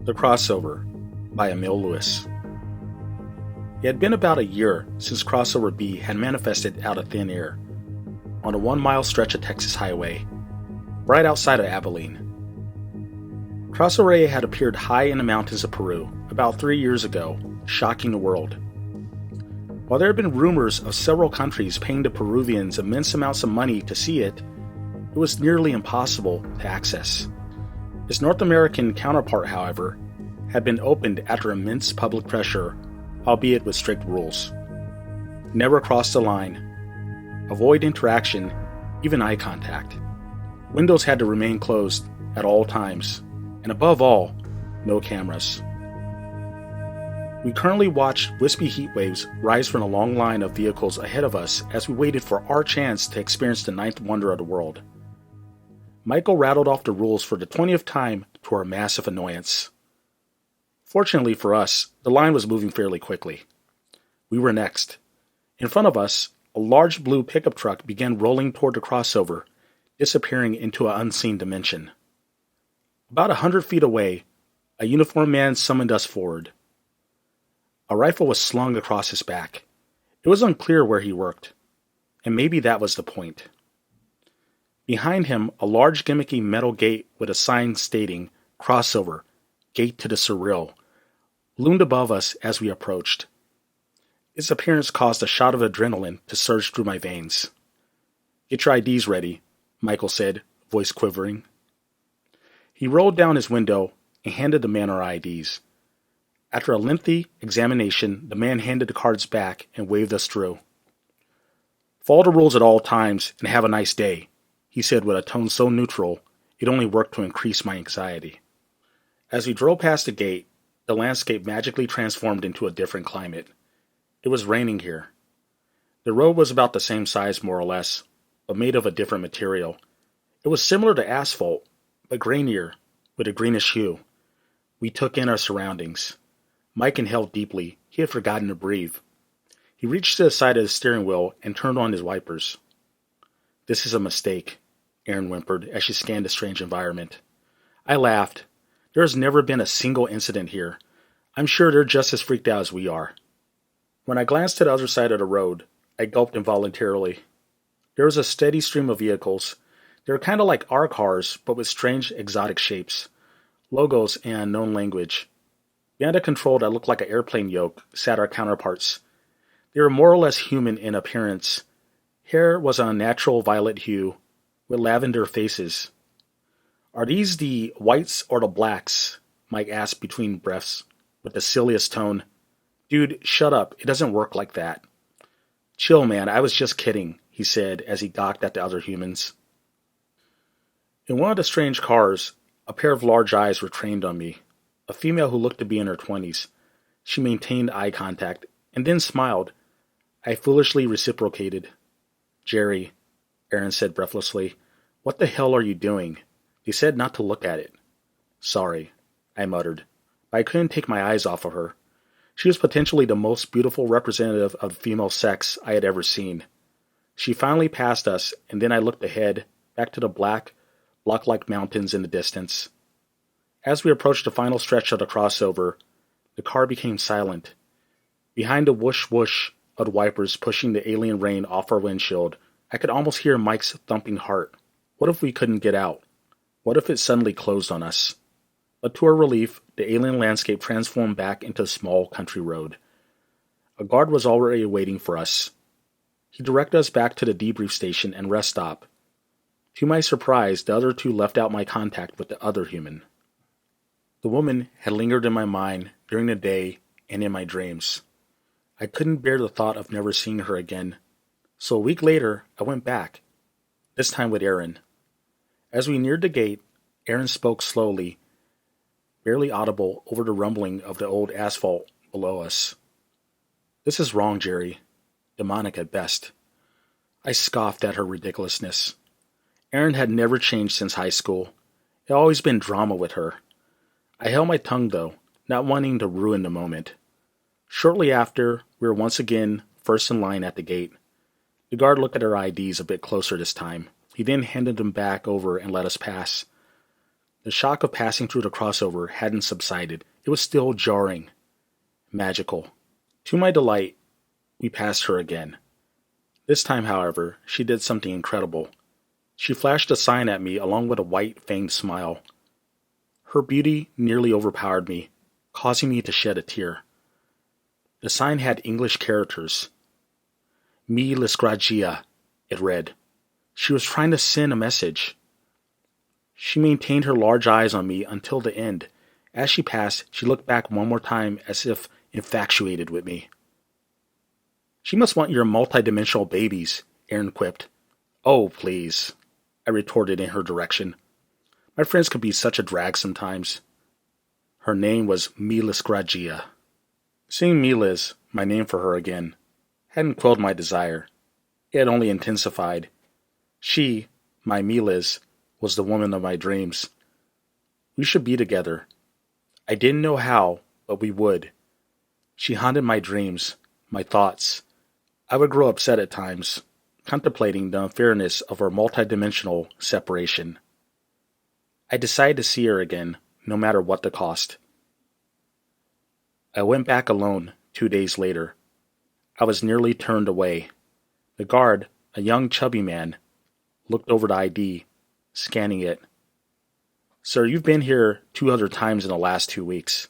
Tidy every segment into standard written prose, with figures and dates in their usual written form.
The Crossover by Emil Lewis. It had been about a year since Crossover B had manifested out of thin air on a 1-mile stretch of Texas highway, right outside of Abilene. Crossover A had appeared high in the mountains of Peru about 3 years ago, shocking the world. While there had been rumors of several countries paying the Peruvians immense amounts of money to see it was nearly impossible to access. Its North American counterpart, however, had been opened after immense public pressure, albeit with strict rules. Never cross the line. Avoid interaction, even eye contact. Windows had to remain closed at all times, and above all, no cameras. We currently watched wispy heat waves rise from a long line of vehicles ahead of us as we waited for our chance to experience the ninth wonder of the world. Michael rattled off the rules for the 20th time to our massive annoyance. Fortunately for us, the line was moving fairly quickly. We were next. In front of us, a large blue pickup truck began rolling toward the crossover, disappearing into an unseen dimension. About 100 feet away, a uniformed man summoned us forward. A rifle was slung across his back. It was unclear where he worked, and maybe that was the point. Behind him, a large gimmicky metal gate with a sign stating, "Crossover, Gate to the Surreal," loomed above us as we approached. Its appearance caused a shot of adrenaline to surge through my veins. "Get your IDs ready," Michael said, voice quivering. He rolled down his window and handed the man our IDs. After a lengthy examination, the man handed the cards back and waved us through. "Follow the rules at all times and have a nice day," he said with a tone so neutral it only worked to increase my anxiety. As we drove past the gate, the landscape magically transformed into a different climate. It was raining here. The road was about the same size more or less, but made of a different material. It was similar to asphalt, but grainier, with a greenish hue. We took in our surroundings. Mike inhaled deeply. He had forgotten to breathe. He reached to the side of the steering wheel and turned on his wipers. "This is a mistake," Erin whimpered as she scanned the strange environment. I laughed. There has never been a single incident here. I'm sure they're just as freaked out as we are. When I glanced to the other side of the road, I gulped involuntarily. There was a steady stream of vehicles. They were kind of like our cars, but with strange exotic shapes, logos, and unknown language. Behind a control that looked like an airplane yoke sat our counterparts. They were more or less human in appearance. Hair was an unnatural violet hue, with lavender faces. "Are these the whites or the blacks?" Mike asked between breaths, with the silliest tone. "Dude, shut up. It doesn't work like that." "Chill, man. I was just kidding," he said as he gawked at the other humans. In one of the strange cars, a pair of large eyes were trained on me. A female who looked to be in her 20s. She maintained eye contact, and then smiled. I foolishly reciprocated. "Jerry," Erin said breathlessly, "what the hell are you doing? They said not to look at it." "Sorry," I muttered, but I couldn't take my eyes off of her. She was potentially the most beautiful representative of the female sex I had ever seen. She finally passed us, and then I looked ahead, back to the black, block-like mountains in the distance. As we approached the final stretch of the crossover, the car became silent. Behind the whoosh-whoosh of the wipers pushing the alien rain off our windshield, I could almost hear Mike's thumping heart. What if we couldn't get out? What if it suddenly closed on us? But to our relief, the alien landscape transformed back into a small country road. A guard was already waiting for us. He directed us back to the debrief station and rest stop. To my surprise, the other two left out my contact with the other human. The woman had lingered in my mind during the day and in my dreams. I couldn't bear the thought of never seeing her again. So a week later, I went back, this time with Erin. As we neared the gate, Erin spoke slowly, barely audible over the rumbling of the old asphalt below us. "This is wrong, Jerry. Demonic at best." I scoffed at her ridiculousness. Erin had never changed since high school. It had always been drama with her. I held my tongue, though, not wanting to ruin the moment. Shortly after, we were once again first in line at the gate. The guard looked at our IDs a bit closer this time. He then handed them back over and let us pass. The shock of passing through the crossover hadn't subsided. It was still jarring. Magical. To my delight, we passed her again. This time, however, she did something incredible. She flashed a sign at me along with a white-fanged smile. Her beauty nearly overpowered me, causing me to shed a tear. The sign had English characters. Mi Lisgragia, it read. She was trying to send a message. She maintained her large eyes on me until the end. As she passed, she looked back one more time as if infatuated with me. She must want your multidimensional babies, Aaron quipped. Oh, please, I retorted in her direction. My friends can be such a drag sometimes. Her name was Milis Gragia. Seeing Milis, my name for her again, hadn't quelled my desire. It had only intensified. She, my Milis, was the woman of my dreams. We should be together. I didn't know how, but we would. She haunted my dreams, my thoughts. I would grow upset at times, contemplating the unfairness of our multidimensional separation. I decided to see her again, no matter what the cost. I went back alone 2 days later. I was nearly turned away. The guard, a young chubby man, looked over the ID, scanning it. Sir, you've been here 2 other times in the last 2 weeks.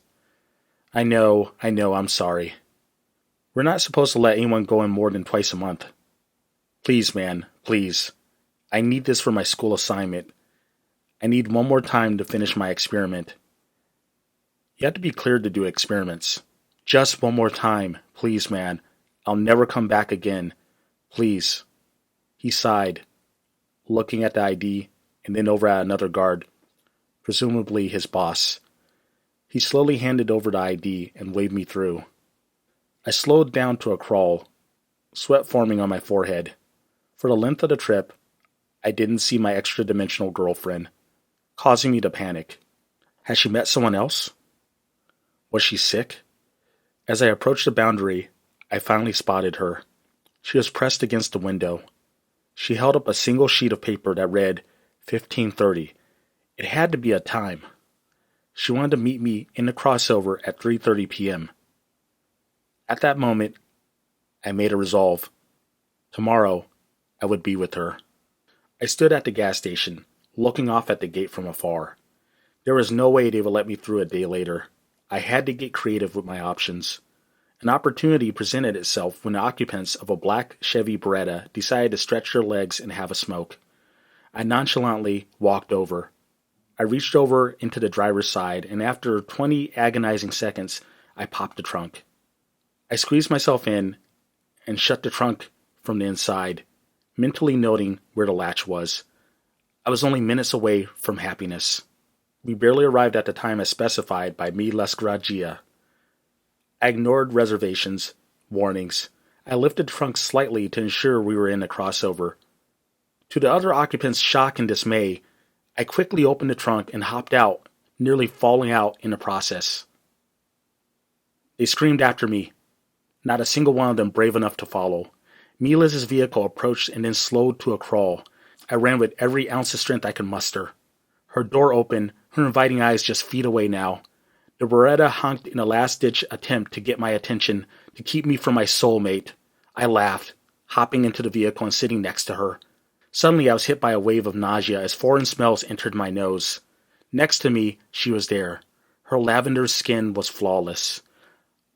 I know, I'm sorry. We're not supposed to let anyone go in more than twice a month. Please, man, please. I need this for my school assignment. I need one more time to finish my experiment. You have to be cleared to do experiments. Just one more time, please, man. I'll never come back again. Please. He sighed, looking at the ID and then over at another guard, presumably his boss. He slowly handed over the ID and waved me through. I slowed down to a crawl, sweat forming on my forehead. For the length of the trip, I didn't see my extra-dimensional girlfriend, causing me to panic. Had she met someone else? Was she sick? As I approached the boundary, I finally spotted her. She was pressed against the window. She held up a single sheet of paper that read 15:30. It had to be a time. She wanted to meet me in the crossover at 3:30 p.m. At that moment, I made a resolve. Tomorrow, I would be with her. I stood at the gas station, looking off at the gate from afar. There was no way they would let me through a day later. I had to get creative with my options. An opportunity presented itself when the occupants of a black Chevy Beretta decided to stretch their legs and have a smoke. I nonchalantly walked over. I reached over into the driver's side, and after 20 agonizing seconds, I popped the trunk. I squeezed myself in and shut the trunk from the inside, mentally noting where the latch was. I was only minutes away from happiness. We barely arrived at the time as specified by Mi Lesgragia. I ignored reservations, warnings. I lifted the trunk slightly to ensure we were in the crossover. To the other occupants' shock and dismay, I quickly opened the trunk and hopped out, nearly falling out in the process. They screamed after me, not a single one of them brave enough to follow. Mila's vehicle approached and then slowed to a crawl. I ran with every ounce of strength I could muster. Her door opened, her inviting eyes just feet away now. The Beretta honked in a last-ditch attempt to get my attention, to keep me from my soulmate. I laughed, hopping into the vehicle and sitting next to her. Suddenly I was hit by a wave of nausea as foreign smells entered my nose. Next to me, she was there. Her lavender skin was flawless.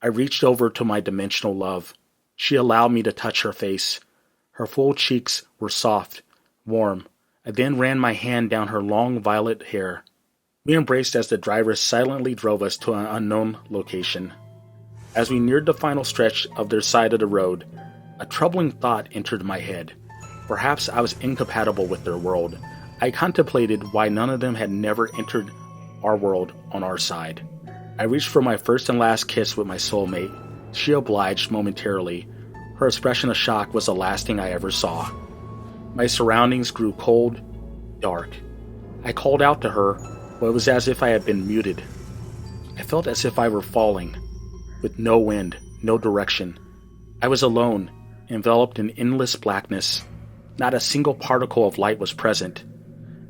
I reached over to my dimensional love. She allowed me to touch her face. Her full cheeks were soft, warm. I then ran my hand down her long violet hair. We embraced as the driver silently drove us to an unknown location. As we neared the final stretch of their side of the road, a troubling thought entered my head. Perhaps I was incompatible with their world. I contemplated why none of them had never entered our world on our side. I reached for my first and last kiss with my soulmate. She obliged momentarily. Her expression of shock was the last thing I ever saw. My surroundings grew cold, dark. I called out to her, but it was as if I had been muted. I felt as if I were falling, with no wind, no direction. I was alone, enveloped in endless blackness. Not a single particle of light was present.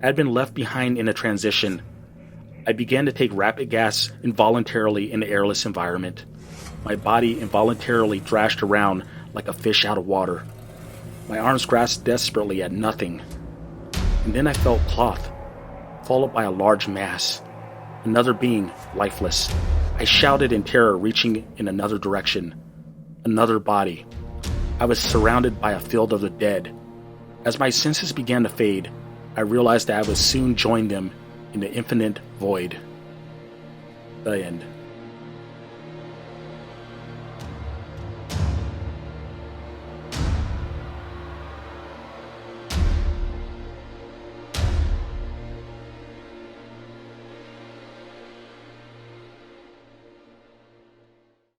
I had been left behind in a transition, I began to take rapid gas involuntarily in the airless environment. My body involuntarily thrashed around like a fish out of water. My arms grasped desperately at nothing. And then I felt cloth, followed by a large mass. Another being, lifeless. I shouted in terror, reaching in another direction. Another body. I was surrounded by a field of the dead. As my senses began to fade, I realized that I would soon join them in the infinite void. The end.